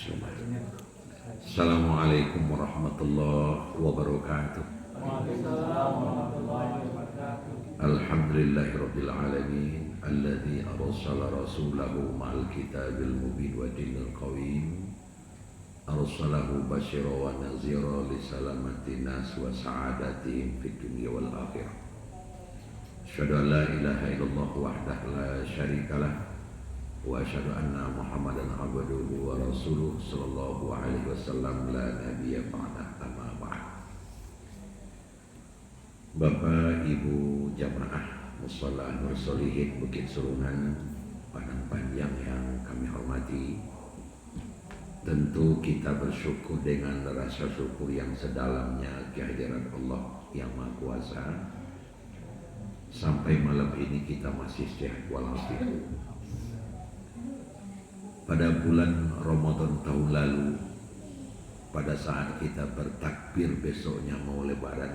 Assalamualaikum warahmatullahi wabarakatuh. Alhamdulillahirabbil alamin alladzi arsala rasulahu ma'al kitabil mubin wa dinil qawim arsalahu basyira wa nazira li salamatin nas wa sa'adatihim fid dunya wal akhirah. Asyhadu an la ilaha illallah wahdahu la syarikalah wa asyhadu anna Muhammadan abduhu wa rasuluh sallallahu alaihi wasallam la nabiyya ba'da amma ba'd. Bapak Ibu jamaah musalla Nur Solihin Bukit Surungan Padang Panjang yang kami hormati, tentu kita bersyukur dengan rasa syukur yang sedalamnya kehadiran Allah yang Maha Kuasa. Sampai malam ini kita masih sehat walafiat. Pada bulan Ramadan tahun lalu, pada saat kita bertakbir besoknya mau lebaran,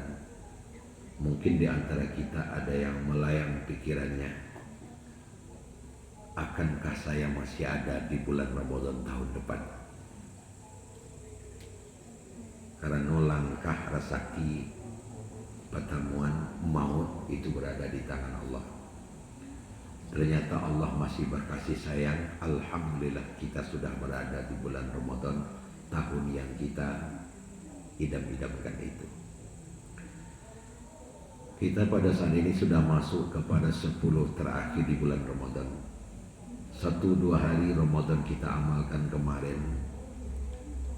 mungkin di antara kita ada yang melayang pikirannya, akankah saya masih ada di bulan Ramadan tahun depan? Karena langkah rezeki pertemuan maut itu berada di tangan Allah. Ternyata Allah masih berkasih sayang. Alhamdulillah kita sudah berada di bulan Ramadan tahun yang kita idam-idamkan itu. Kita pada saat ini sudah masuk kepada 10 terakhir di bulan Ramadan. 1-2 hari Ramadan kita amalkan kemarin.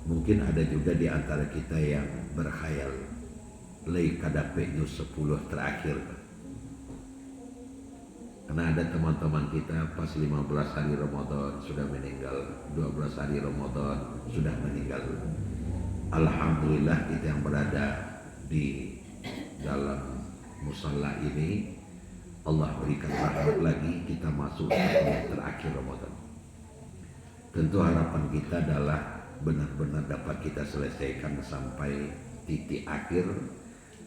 Mungkin ada juga di antara kita yang berkhayal lei kadapenya 10 terakhir. Karena ada teman-teman kita pas 15 hari Ramadan sudah meninggal, 12 hari Ramadan sudah meninggal. Alhamdulillah kita yang berada di dalam musalla ini, Allah berikan rahmat lagi kita masuk ke terakhir Ramadan. Tentu harapan kita adalah benar-benar dapat kita selesaikan sampai titik akhir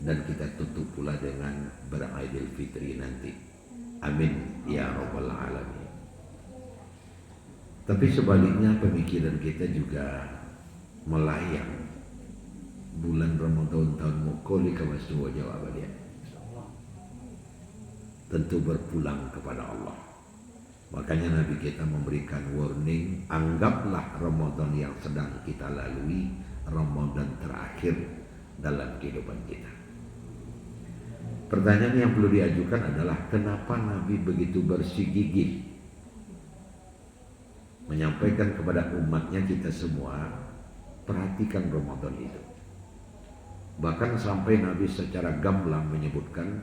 dan kita tutup pula dengan beraidil fitri nanti. Amin ya rabbal alamin. Tapi sebaliknya pemikiran kita juga melayang bulan Ramadan tahun mukoli kawastu wajah abadian. Tentu berpulang kepada Allah. Makanya Nabi kita memberikan warning, anggaplah Ramadan yang sedang kita lalui Ramadan terakhir dalam kehidupan kita. Pertanyaan yang perlu diajukan adalah kenapa Nabi begitu bersigigih menyampaikan kepada umatnya kita semua, perhatikan Ramadan itu. Bahkan sampai Nabi secara gamblang menyebutkan,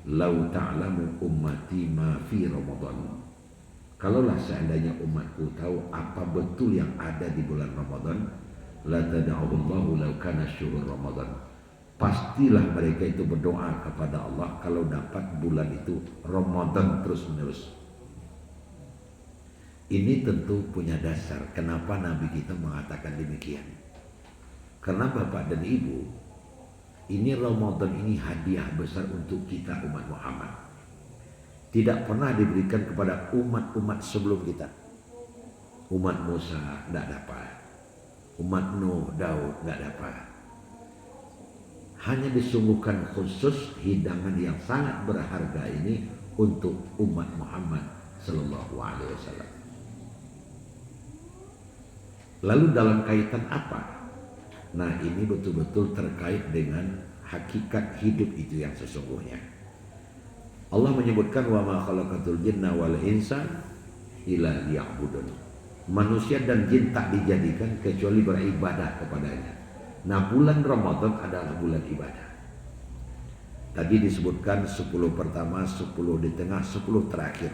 lau ta'lamu ummati ma fi Ramadan. Kalaulah seandainya umatku tahu apa betul yang ada di bulan Ramadan, la tada'allahu law kana syuhur Ramadan. Pastilah mereka itu berdoa kepada Allah kalau dapat bulan itu Ramadan terus menerus. Ini tentu punya dasar kenapa Nabi kita mengatakan demikian. Karena Bapak dan Ibu, ini Ramadan ini hadiah besar untuk kita umat Muhammad. Tidak pernah diberikan kepada umat-umat sebelum kita. Umat Musa tidak dapat, umat Nuh, Daud tidak dapat. Hanya disungguhkan khusus hidangan yang sangat berharga ini untuk umat Muhammad sallallahu alaihi wasallam. Lalu dalam kaitan apa? Nah, ini betul-betul terkait dengan hakikat hidup itu yang sesungguhnya. Allah menyebutkan wa ma khalaqatul jinna wal insa illa liya'budun. Manusia dan jin tak dijadikan kecuali beribadah kepadanya. Nah, bulan Ramadan adalah bulan ibadah. Tadi disebutkan 10 pertama, 10 di tengah, 10 terakhir.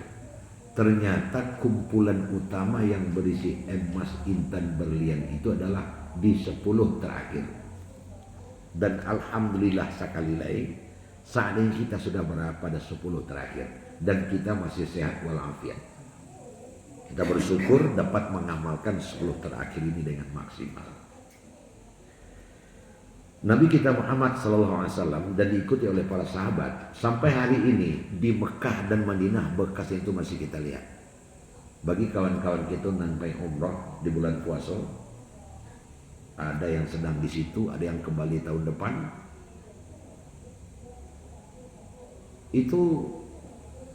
Ternyata kumpulan utama yang berisi emas, intan, berlian itu adalah di 10 terakhir. Dan alhamdulillah sekali lagi, saat ini kita sudah berada pada 10 terakhir dan kita masih sehat walafiat. Kita bersyukur dapat mengamalkan 10 terakhir ini dengan maksimal. Nabi kita Muhammad SAW dan diikuti oleh para sahabat sampai hari ini di Mekah dan Madinah bekas itu masih kita lihat. Bagi kawan-kawan kita nanti umrah di bulan puasa, Ada yang sedang di situ, ada yang kembali tahun depan. Itu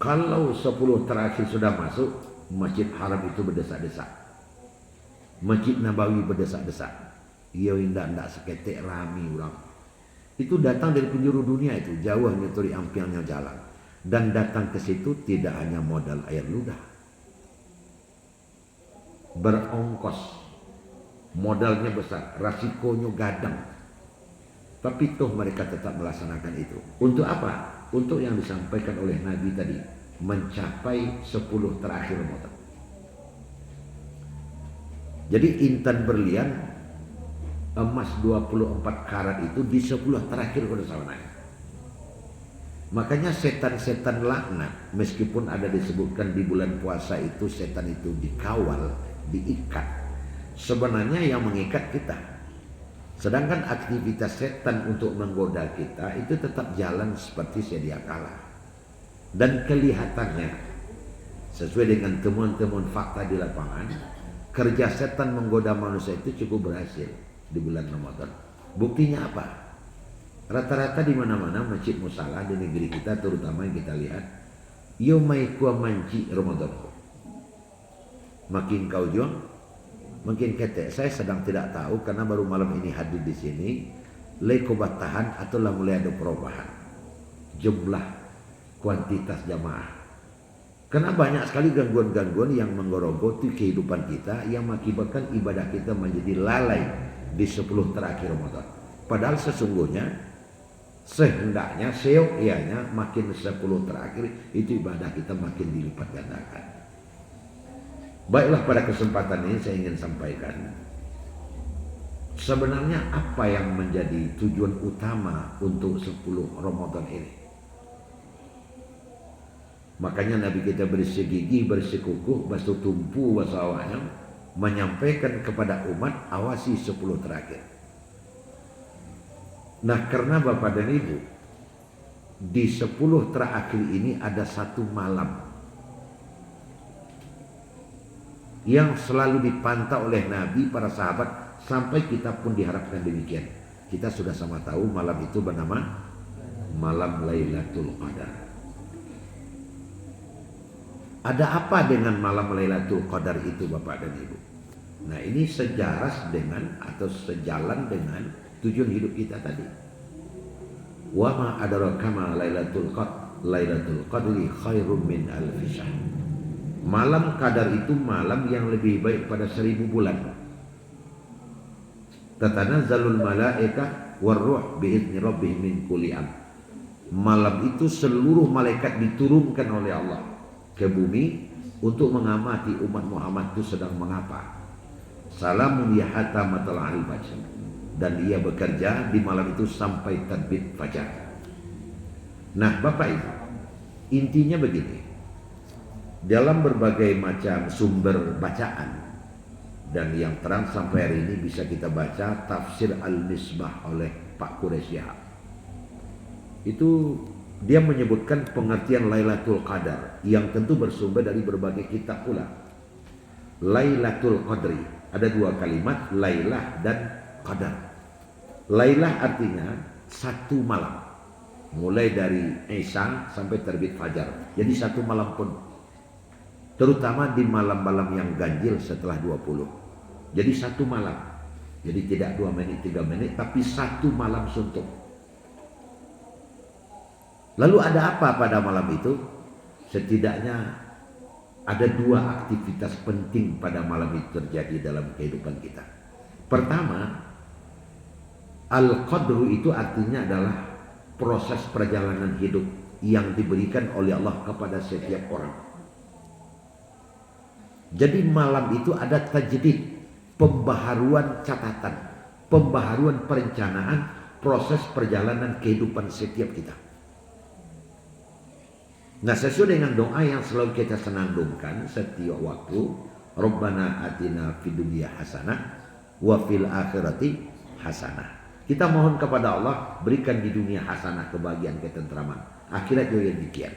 kalau 10 terakhir sudah masuk, Masjid Haram itu berdesak-desak. Masjid Nabawi berdesak-desak. Ia ndak seketik rami orang. Itu datang dari penjuru dunia itu, jauh nyeturi ampiangnya jalan. Dan datang ke situ tidak hanya modal air ludah. Berongkos. Modalnya besar, rasikonya gadang. Tapi toh mereka tetap melaksanakan itu. Untuk apa? Untuk yang disampaikan oleh Nabi tadi, mencapai 10 terakhir Ramadan. Jadi intan berlian emas 24 karat itu di 10 terakhir udah sama naik. Makanya setan-setan laknat, meskipun ada disebutkan di bulan puasa itu setan itu dikawal, diikat. Sebenarnya yang mengikat kita. Sedangkan aktivitas setan untuk menggoda kita itu tetap jalan seperti sedia kala. Dan kelihatannya sesuai dengan temuan-temuan fakta di lapangan, kerja setan menggoda manusia itu cukup berhasil di bulan Ramadan. Buktinya apa? Rata-rata di mana-mana masjid musala di negeri kita, terutama yang kita lihat, yomai kuah manci Ramadan. Makin kau juang, makin ketek. Saya sedang tidak tahu karena baru malam ini hadir di sini. Leko batahan atau lah mulai ada perubahan jumlah kuantitas jamaah. Karena banyak sekali gangguan-gangguan yang menggerogoti kehidupan kita, yang mengakibatkan ibadah kita menjadi lalai di 10 terakhir Ramadan. Padahal sesungguhnya sehendaknya seyogyanya makin 10 terakhir itu ibadah kita makin dilipat gandakan. Baiklah, pada kesempatan ini saya ingin sampaikan sebenarnya apa yang menjadi tujuan utama untuk 10 Ramadan ini. Makanya Nabi kita bersegigi, bersikukuh, basuh tumpu, wasawanya menyampaikan kepada umat, awasi 10 terakhir. Nah, karena Bapak dan Ibu, di 10 terakhir ini ada satu malam yang selalu dipantau oleh Nabi, para sahabat, sampai kita pun diharapkan demikian. Kita sudah sama tahu malam itu bernama malam Lailatul Qadar. Ada apa dengan malam Lailatul Qadar itu Bapak dan Ibu? Nah, ini sejaras dengan atau sejalan dengan tujuan hidup kita tadi. Wa ma adraka ma Lailatul Qadar, Lailatul Qadri khairum min alfi syahr. Malam Qadar itu malam yang lebih baik pada 1000 bulan. Tatanazzalul malaikah warruh bi'izni rabbihim min kulli am. Malam itu seluruh malaikat diturunkan oleh Allah ke bumi untuk mengamati umat Muhammad itu sedang mengapa. Salamun ya hatta matla'il fajr. Dan ia bekerja di malam itu sampai terbit fajar. Nah, Bapak Ibu, intinya begini. Dalam berbagai macam sumber bacaan, dan yang terang sampai hari ini bisa kita baca tafsir Al-Misbah oleh Pak Quraisy Shihab. Itu dia menyebutkan pengertian Lailatul Qadar yang tentu bersumber dari berbagai kitab pula. Lailatul Qadri, ada dua kalimat, Lailah dan Qadar. Lailah artinya satu malam, mulai dari Isya sampai terbit fajar. Jadi satu malam pun, terutama di malam-malam yang ganjil setelah 20. Jadi satu malam. Jadi tidak 2 menit, 3 menit, tapi satu malam suntuk. Lalu ada apa pada malam itu? Setidaknya ada 2 aktivitas penting pada malam itu terjadi dalam kehidupan kita. Pertama, Al-Qadru itu artinya adalah proses perjalanan hidup yang diberikan oleh Allah kepada setiap orang. Jadi malam itu ada tajdid, pembaharuan catatan, pembaharuan perencanaan proses perjalanan kehidupan setiap kita. Nah, sesuai dengan doa yang selalu kita senandungkan setiap waktu, Rabbana atina fid dunya hasanah wa fil akhirati hasanah. Kita mohon kepada Allah, berikan di dunia hasanah, kebahagiaan, ketentraman. Akhirat juga demikian.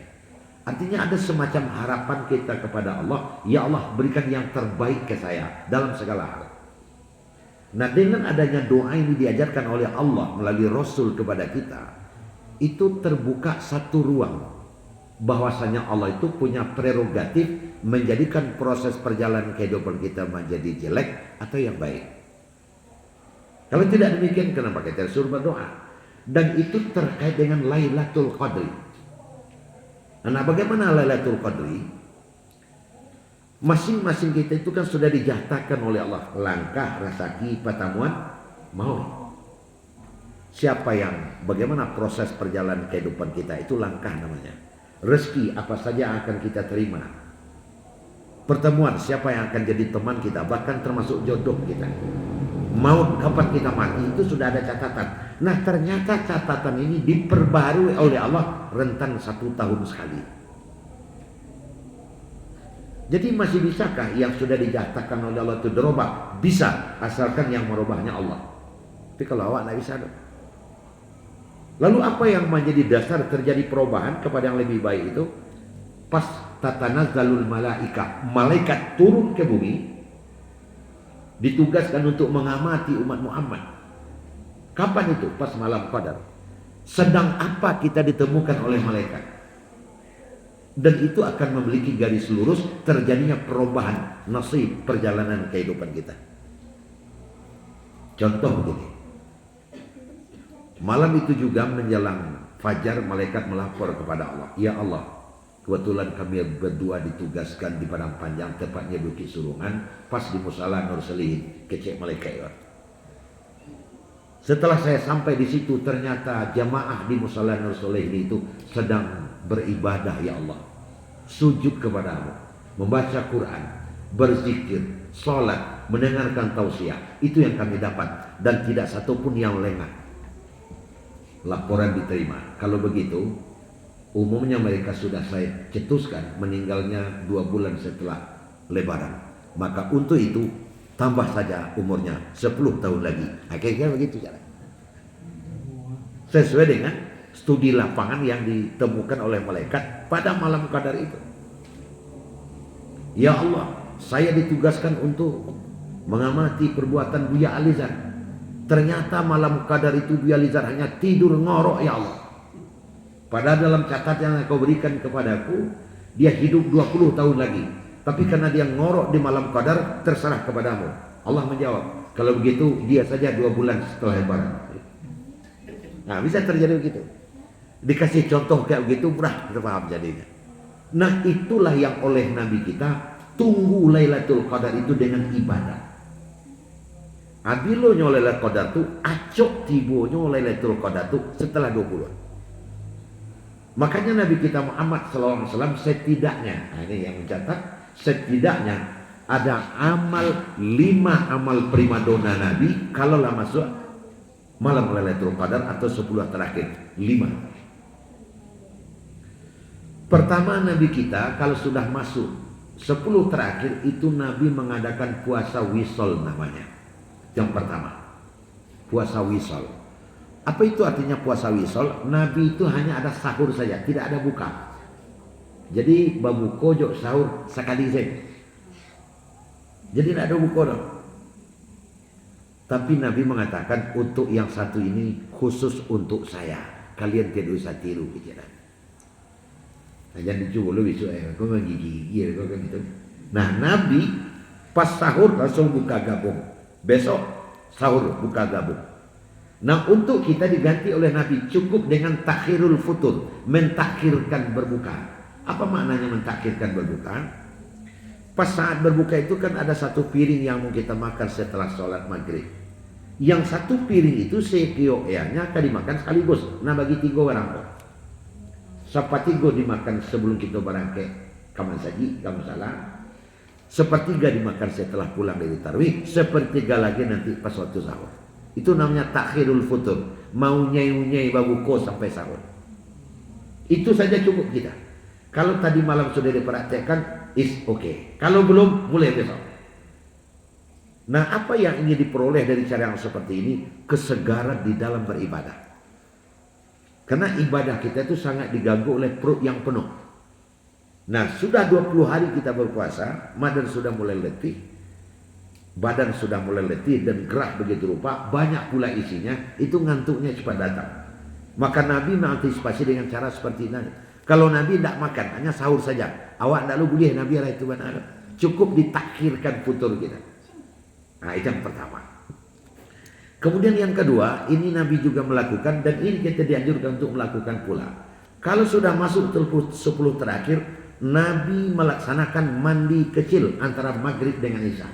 Artinya ada semacam harapan kita kepada Allah, ya Allah berikan yang terbaik ke saya dalam segala hal. Nah, dengan adanya doa ini diajarkan oleh Allah melalui Rasul kepada kita, itu terbuka satu ruang bahwasanya Allah itu punya prerogatif menjadikan proses perjalanan kehidupan kita menjadi jelek atau yang baik. Kalau tidak demikian, kenapa kita disuruh berdoa? Dan itu terkait dengan Lailatul Qadri. Nah, bagaimana Lailatul Qadri? Masing-masing kita itu kan sudah dijatakan oleh Allah langkah, rezeki, pertemuan, mau. Siapa yang bagaimana proses perjalanan kehidupan kita itu langkah namanya. Rezeki apa saja akan kita terima. Pertemuan siapa yang akan jadi teman kita, bahkan termasuk jodoh kita. Mau kapan kita mati itu sudah ada catatan. Nah, ternyata catatan ini diperbarui oleh Allah rentang 1 tahun sekali. Jadi masih bisakah yang sudah dijatakan oleh Allah itu dirubah? Bisa, asalkan yang merubahnya Allah. Tapi kalau awak tidak bisa dong. Lalu apa yang menjadi dasar terjadi perubahan kepada yang lebih baik itu? Pas tatanazzalul malaika, malaikat turun ke bumi, ditugaskan untuk mengamati umat Muhammad. Kapan itu? Pas malam Qadar. Sedang apa kita ditemukan oleh malaikat? Dan itu akan memiliki garis lurus terjadinya perubahan nasib perjalanan kehidupan kita. Contoh begini. Malam itu juga menjelang fajar, malaikat melapor kepada Allah. Ya Allah, kebetulan kami berdua ditugaskan di padang panjang, tepatnya Bukit Surungan, pas di Musala Nur Selihin, kecek malaikat. Setelah saya sampai di situ, ternyata jamaah di Musala Nur Selihin itu sedang beribadah, ya Allah, sujud kepadamu, membaca Quran, berzikir, sholat, mendengarkan tausiah. Itu yang kami dapat, dan tidak satupun yang lengah. Laporan diterima. Kalau begitu, umumnya mereka sudah saya cetuskan meninggalnya 2 bulan setelah Lebaran. Maka untuk itu tambah saja umurnya 10 tahun lagi. Akhirnya begitu cara. Sesuai dengan studi lapangan yang ditemukan oleh malaikat pada malam Qadar itu. Ya Allah, saya ditugaskan untuk mengamati perbuatan Buya Alizar. Ternyata malam Qadar itu Buya Alizar hanya tidur ngorok, ya Allah. Padahal dalam catatan yang kau berikan kepadaku, dia hidup 20 tahun lagi. Tapi karena dia ngorok di malam Qadar, terserah kepadamu. Allah menjawab, kalau begitu dia saja 2 bulan setelah Lebaran. Nah, bisa terjadi begitu. Dikasih contoh kayak begitu, murah kita paham jadinya. Nah, itulah yang oleh Nabi kita tunggu Lailatul Qadar itu dengan ibadah. Abilo Lailatul Qadar tu acok tibonya Lailatul Qadar tu setelah 20. Makanya Nabi kita Muhammad SAW setidaknya, nah ini yang mencatat, setidaknya ada 5 amal primadona Nabi kalau lah masuk malam Lailatul Qadar atau 10 terakhir. 5. Pertama, Nabi kita kalau sudah masuk 10 terakhir itu Nabi mengadakan puasa wisol namanya. Yang pertama, puasa wisol. Apa itu artinya puasa wisol? Nabi itu hanya ada sahur saja, tidak ada buka. Jadi babu kojok sahur sekali saja. Jadi tidak ada buka dong. Tapi Nabi mengatakan untuk yang satu ini khusus untuk saya. Kalian tidak usah tiru pikiran. Nah, jangan dicoba lu besok kau menggigil kau kan gitu. Nah, Nabi pas sahur langsung buka gabung. Besok sahur buka gabung. Nah, untuk kita diganti oleh Nabi cukup dengan takhirul futur, mentakhirkan berbuka. Apa maknanya mentakhirkan berbuka? Pas saat berbuka itu kan ada satu piring yang mau kita makan setelah sholat maghrib. Yang satu piring itu sekioeanya akan dimakan sekaligus. Nah, bagi 3 orang kok. Sepertiga dimakan sebelum kita berangkat kaman saji, kamu salah. Sepertiga dimakan setelah pulang dari tarawih, sepertiga lagi nanti pas waktu sahur. Itu namanya takhirul futur. Mau nyai-nyai babuko sampai sahur. Itu saja cukup kita. Kalau tadi malam sudah dipraktekkan, is okay. Kalau belum, mulai besok. Nah, apa yang ingin diperoleh dari cara yang seperti ini? Kesegaran di dalam beribadah. Karena ibadah kita itu sangat diganggu oleh perut yang penuh. Nah, sudah 20 hari kita berpuasa, badan sudah mulai letih. badan sudah mulai letih dan gerak begitu rupa, banyak pula isinya, itu ngantuknya cepat datang. Maka Nabi mengantisipasi dengan cara seperti ini. Kalau Nabi tidak makan, hanya sahur saja. Awak tidak boleh Nabi arah itu benar. Cukup ditakhirkan futur kita. Nah, itu yang pertama. Kemudian yang kedua, ini Nabi juga melakukan, dan ini kita dianjurkan untuk melakukan pula. Kalau sudah masuk 10 terakhir, Nabi melaksanakan mandi kecil antara maghrib dengan isya.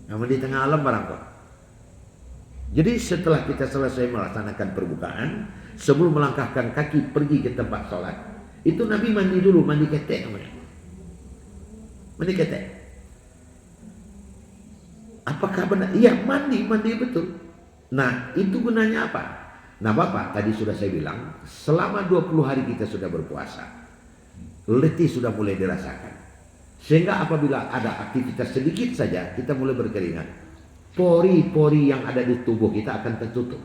Namun di tengah alam barang kok. Jadi setelah kita selesai melaksanakan perbukaan, sebelum melangkahkan kaki pergi ke tempat sholat, itu Nabi mandi dulu, mandi ketek namanya. Mandi ketek. Apakah benar? Iya, mandi betul. Nah, itu gunanya apa? Nah, Bapak, tadi sudah saya bilang, selama 20 hari kita sudah berpuasa, letih sudah mulai dirasakan. Sehingga apabila ada aktivitas sedikit saja, kita mulai berkeringat. Pori-pori yang ada di tubuh kita akan tertutup.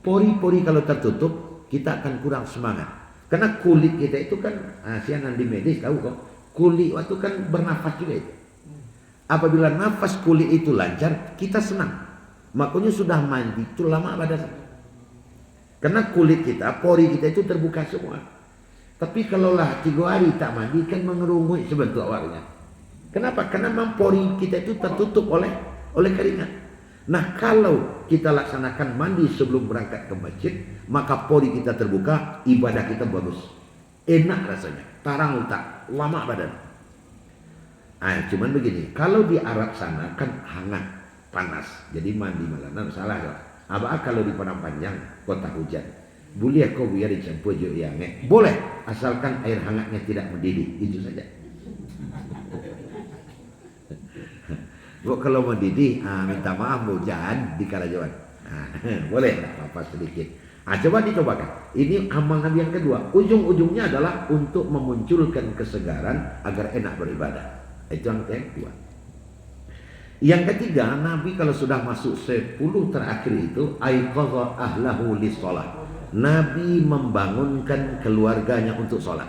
Pori-pori kalau tertutup, kita akan kurang semangat. Karena kulit kita itu kan, sianan di medis tahu kok, kulit waktu kan bernafas juga itu. Apabila nafas kulit itu lancar, kita senang. Makanya sudah mandi itu lama badan. Karena kulit kita, pori kita itu terbuka semua. Tapi kalaulah 3 hari tak mandi, kan mengerumui sebentuk awalnya. Kenapa? Karena memang pori kita itu tertutup oleh keringat. Nah, kalau kita laksanakan mandi sebelum berangkat ke masjid, maka pori kita terbuka, ibadah kita bagus. Enak rasanya, tarang letak, lama badan. Cuman begini, kalau di Arab sana kan hangat, panas, jadi mandi malam salah lah. Apa kalau di Padang Panjang, kota hujan, boleh kau biar dicampur juga yang boleh, asalkan air hangatnya tidak mendidih, itu saja. Kalau mendidih, minta maaf hujan di Karajawan, boleh tak apa sedikit. Coba dicobakan. Ini amal Nabi yang kedua. Ujung-ujungnya adalah untuk memunculkan kesegaran agar enak beribadah. Itu yang kedua. Yang ketiga, Nabi kalau sudah masuk 10 terakhir itu, aiqadha ahlahu lis-shalah. Nabi membangunkan keluarganya untuk sholat.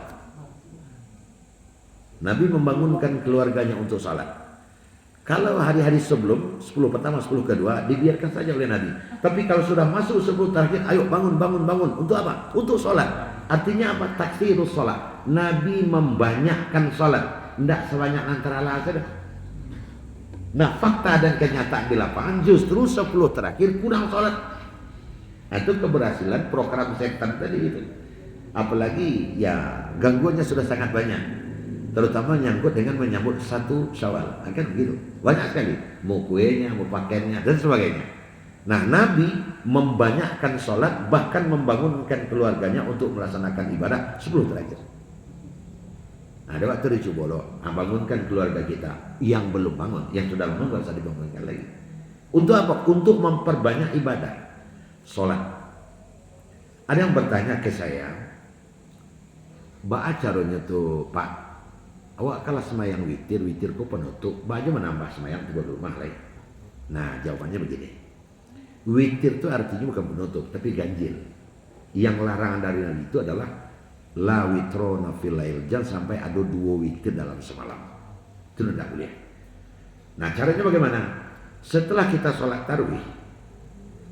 Nabi membangunkan keluarganya untuk sholat. Kalau hari-hari sebelum 10 pertama, 10 kedua dibiarkan saja oleh Nabi. Tapi kalau sudah masuk 10 terakhir, ayo bangun. Untuk apa? Untuk sholat. Artinya apa? Taksirus sholat. Nabi membanyakkan sholat. Tidak sebanyak antara saja. Nah, fakta dan kenyataan di lapangan justru 10 terakhir kurang sholat. Itu keberhasilan program setan tadi itu. Apalagi ya gangguannya sudah sangat banyak. Terutama nyangkut dengan menyambut 1 Syawal. Kan begitu. Banyak sekali. Mau kuenya, mau pakaiannya dan sebagainya. Nah, Nabi membanyakkan sholat, bahkan membangunkan keluarganya untuk melaksanakan ibadah 10 terakhir. Ada waktu dicubolo, bangunkan keluarga kita yang belum bangun, yang sudah bangun nggak usah dibangunkan lagi. Untuk apa? Untuk memperbanyak ibadah, sholat. Ada yang bertanya ke saya, "Ba caranya tuh Pak, awak kalau semayang witir kok penutup, baju menambah semayang di rumah lagi." Nah, jawabannya begini. Witir itu artinya bukan penutup, tapi ganjil. Yang larangan dari Nabi itu adalah la witrona fil lail, jangan sampai ada 2 witir dalam semalam. Itu tidak boleh. Nah, caranya bagaimana? Setelah kita sholat tarawih,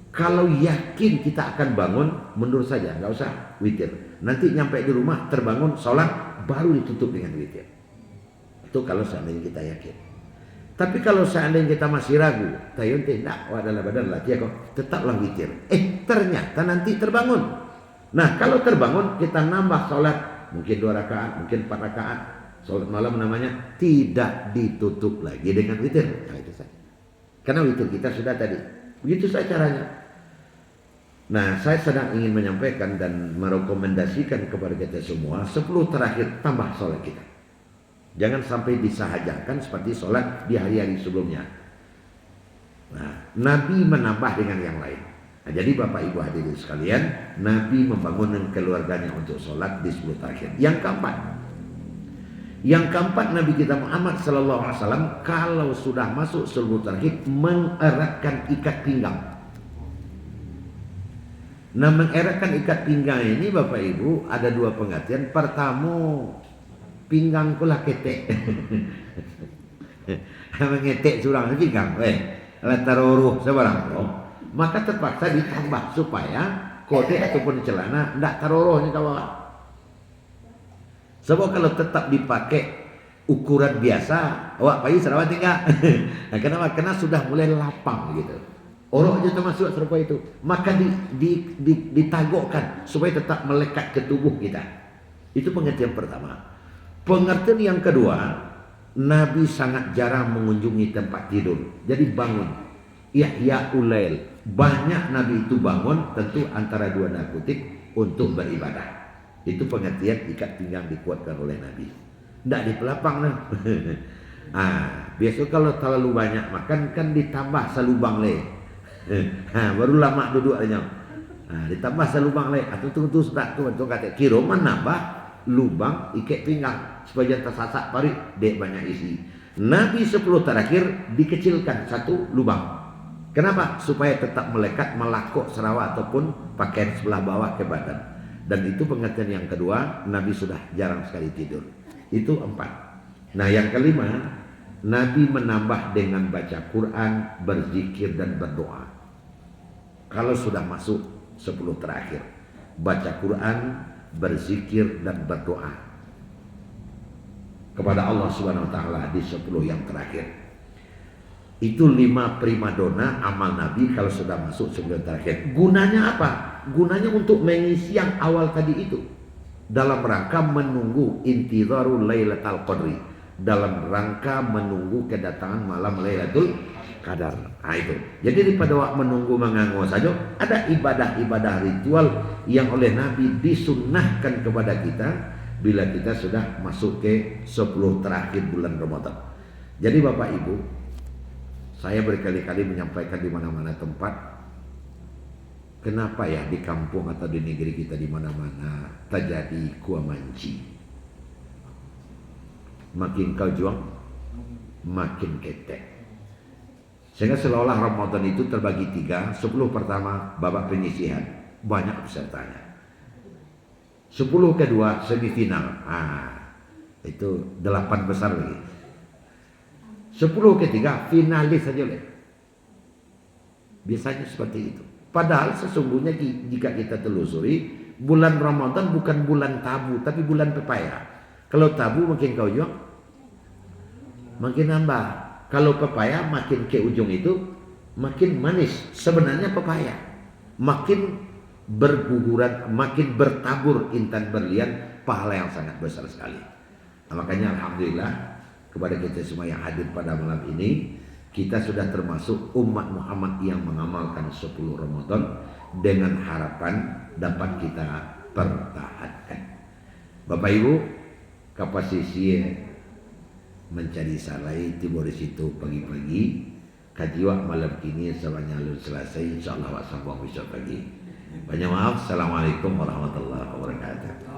kalau yakin kita akan bangun, mundur saja, nggak usah witir. Nanti nyampe di rumah terbangun sholat, baru ditutup dengan witir. Itu kalau seandainya kita yakin. Tapi kalau seandainya kita masih ragu, tayun tidak, adalah badan latih kok, tetaplah witir. Ternyata nanti terbangun. Nah, kalau terbangun kita nambah sholat, mungkin 2 rakaat, mungkin 4 rakaat, sholat malam namanya, tidak ditutup lagi dengan witir. Nah, itu saja. Karena witir kita sudah tadi. Begitu saja caranya. Nah, saya sedang ingin menyampaikan dan merekomendasikan kepada kita semua 10 terakhir tambah sholat kita. Jangan sampai disahajakan seperti sholat di hari-hari sebelumnya. Nah, Nabi menambah dengan yang lain. Nah, jadi Bapak Ibu hadirin sekalian, Nabi membangunkan keluarganya untuk sholat di 10 terakhir. Yang keempat, Nabi kita Muhammad sallallahu alaihi wasallam kalau sudah masuk 10 terakhir mengeratkan ikat pinggang. Nah, mengeratkan ikat pinggang ini Bapak Ibu ada 2 pengertian. Pertama, pinggangku lah ketek. mengetek surang pinggang, taruh sebarang roh, maka terpaksa ditambah supaya kode ataupun celana tidak taruhnya ke bawah. Sebab kalau tetap dipakai ukuran biasa, awak pagi serawat tinggal. Nah, kenapa? Karena sudah mulai lapang gitu. Orang aja termasuk serupa itu. Maka ditagokkan supaya tetap melekat ke tubuh kita. Itu pengertian pertama. Pengertian yang kedua, Nabi sangat jarang mengunjungi tempat tidur. Jadi bangun. Ihya ulail. Banyak Nabi itu bangun tentu antara dua narkotik untuk beribadah. Itu pengertian ikat pinggang dikuatkan oleh Nabi. Tidak di pelapang nah. Biasa kalau terlalu banyak makan kan ditambah salubang le. Baru lama duduk aja. Ditambah salubang le. Atau tunggu sudah tu kata kira menambah lubang ikat pinggang supaya jangan tersasak parit dek banyak isi. Nabi 10 terakhir dikecilkan satu lubang. Kenapa? Supaya tetap melekat melakuk serawat ataupun pakaian sebelah bawah ke badan. Dan itu pengertian yang kedua, Nabi sudah jarang sekali tidur. Itu 4. Nah yang kelima, Nabi menambah dengan baca Quran, berzikir dan berdoa. Kalau sudah masuk 10 terakhir, baca Quran, berzikir dan berdoa kepada Allah Subhanahu wa taala di 10 yang terakhir. Itu 5 primadona amal Nabi kalau sudah masuk 10 terakhir. Gunanya apa? Gunanya untuk mengisi yang awal tadi itu. Dalam rangka menunggu intizarul Lailatul Qadri, dalam rangka menunggu kedatangan malam Lailatul Qadar. Itu. Jadi daripada waktu menunggu menganggur saja, ada ibadah-ibadah ritual yang oleh Nabi disunnahkan kepada kita bila kita sudah masuk ke 10 terakhir bulan Ramadan. Jadi Bapak Ibu, saya berkali-kali menyampaikan di mana-mana tempat, kenapa ya di kampung atau di negeri kita di mana-mana terjadi kuamanci. Makin kau juang, makin ketek. Sehingga seolah Ramadan itu terbagi 3, 10 pertama babak penyisihan, banyak pesertanya. 10 kedua semifinal, itu 8 besar lagi. 10 ketiga finalis saja oleh. Biasanya seperti itu. Padahal sesungguhnya jika kita telusuri, bulan Ramadan bukan bulan tabu, tapi bulan pepaya. Kalau tabu makin kau jual, makin nambah. Kalau pepaya makin ke ujung itu, makin manis. Sebenarnya pepaya makin berguguran, makin bertabur intan berlian, pahala yang sangat besar sekali. Nah, makanya alhamdulillah kepada kita semua yang hadir pada malam ini, kita sudah termasuk umat Muhammad yang mengamalkan 10 Ramadan dengan harapan dapat kita pertahankan. Bapak Ibu, kapasisi mencari salai tiba di situ pagi-pagi, kajiwa malam kini samanya selesai, insyaallah wasambung besok pagi. Banyak maaf. Assalamualaikum warahmatullahi wabarakatuh.